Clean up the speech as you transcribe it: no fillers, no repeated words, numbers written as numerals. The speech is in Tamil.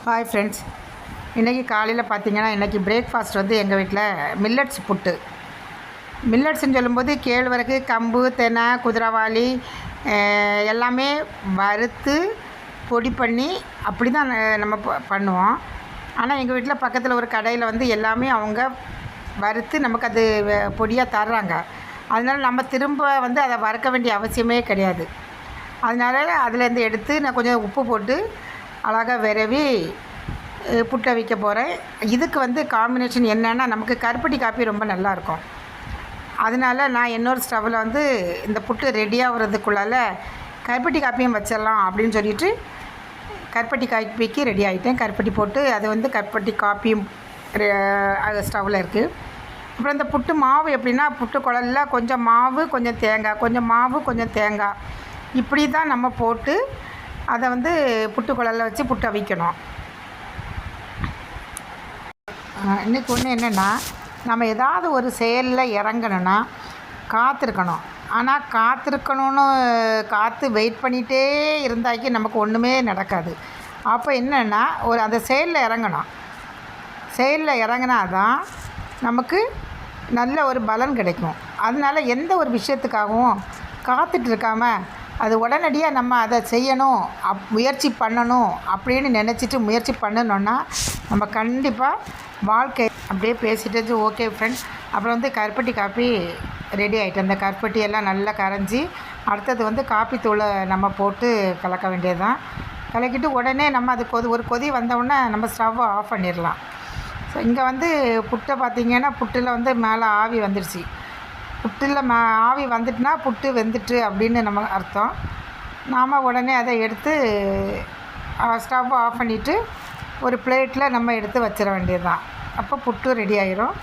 ஹாய் ஃப்ரெண்ட்ஸ், இன்றைக்கி காலையில் பார்த்தீங்கன்னா இன்றைக்கி பிரேக்ஃபாஸ்ட் வந்து எங்கள் வீட்டில் மில்லட்ஸ் புட்டு. மில்லட்ஸ்ன்னு சொல்லும்போது கேழ்வரகு, கம்பு, தெனை, குதிரைவாளி எல்லாமே வறுத்து பொடி பண்ணி அப்படி தான் நம்ம பண்ணுவோம். ஆனால் எங்கள் வீட்டில் பக்கத்தில் ஒரு கடையில் வந்து எல்லாமே அவங்க வறுத்து நமக்கு அது பொடியாக தர்றாங்க. அதனால் நம்ம திரும்ப வந்து அதை வறுக்க வேண்டிய அவசியமே கிடையாது. அதனால் அதுலேருந்து எடுத்து நான் கொஞ்சம் உப்பு போட்டு அழகாக விரவி புட்டை வைக்க போகிறேன். இதுக்கு வந்து காம்பினேஷன் என்னென்னா, நமக்கு கருப்பட்டி காப்பி ரொம்ப நல்லாயிருக்கும். அதனால் நான் இன்னொரு ஸ்டவ்வில் வந்து இந்த புட்டு ரெடி ஆகிறதுக்குள்ளால் கருப்பட்டி காப்பியும் வச்சிடலாம் அப்படின்னு சொல்லிவிட்டு கருப்பட்டி காப்பிக்கு ரெடி ஆகிட்டேன். கருப்பட்டி போட்டு அது வந்து கருப்பட்டி காப்பியும் ஸ்டவ்வில் இருக்குது. அப்புறம் இந்த புட்டு மாவு எப்படின்னா, புட்டு குழல்ல கொஞ்சம் மாவு கொஞ்சம் தேங்காய், கொஞ்சம் மாவு கொஞ்சம் தேங்காய், இப்படி தான் நம்ம போட்டு அதை வந்து புட்டு குழல்ல வச்சு புட்டை வைக்கணும். இன்றைக்கி ஒன்று என்னென்னா, நம்ம ஏதாவது ஒரு செயலில் இறங்கணுன்னா காத்திருக்கணும். ஆனால் காத்திருக்கணும்னு காற்று வெயிட் பண்ணிகிட்டே இருந்தாக்கி நமக்கு ஒன்றுமே நடக்காது. அப்போ என்னென்னா, அந்த செயலில் இறங்கணும். செயலில் இறங்கினா தான் நமக்கு நல்ல ஒரு பலன் கிடைக்கும். அதனால் எந்த ஒரு விஷயத்துக்காகவும் காத்துட்டு இருக்காமல் அது உடனடியாக நம்ம அதை செய்யணும், முயற்சி பண்ணணும் அப்படின்னு நினச்சிட்டு முயற்சி பண்ணணுன்னா நம்ம கண்டிப்பாக வாழ்க்கை அப்படியே பேசிட்டு ஓகே ஃப்ரெண்ட்ஸ். அப்புறம் வந்து கருப்பட்டி காப்பி ரெடி ஆகிட்டு, அந்த கருப்பட்டியெல்லாம் நல்லா கரைஞ்சி அடுத்தது வந்து காப்பி தூளை நம்ம போட்டு கலக்க வேண்டியது தான். கலக்கிட்டு உடனே நம்ம அது ஒரு கொதி வந்தவுடனே நம்ம ஸ்டவ்வை ஆஃப் பண்ணிடலாம். ஸோ இங்கே வந்து புட்டை பார்த்திங்கன்னா, புட்டில் வந்து மேலே ஆவி வந்துடுச்சு. புட்டில் ஆவி வந்துட்டுனா புட்டு வெந்துட்டு அப்படின்னு நம்ம அர்த்தம். நாம் உடனே அதை எடுத்து ஸ்டவ் ஆஃப் பண்ணிவிட்டு ஒரு பிளேட்டில் நம்ம எடுத்து வச்சிட வேண்டியது தான். அப்போ புட்டு ரெடி ஆயிரும்.